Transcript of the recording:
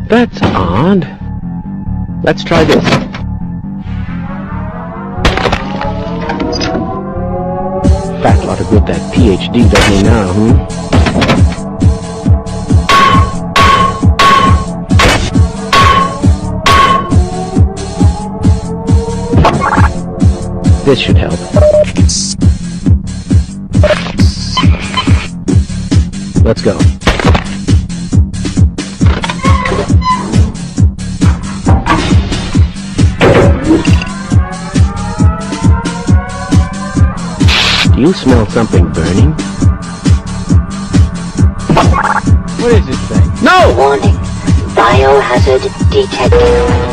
That's odd. Let's try this. Fat lot of good that PhD does me now, This should help. Let's go. Do you smell something burning? What is this thing? No! Warning. Biohazard detected.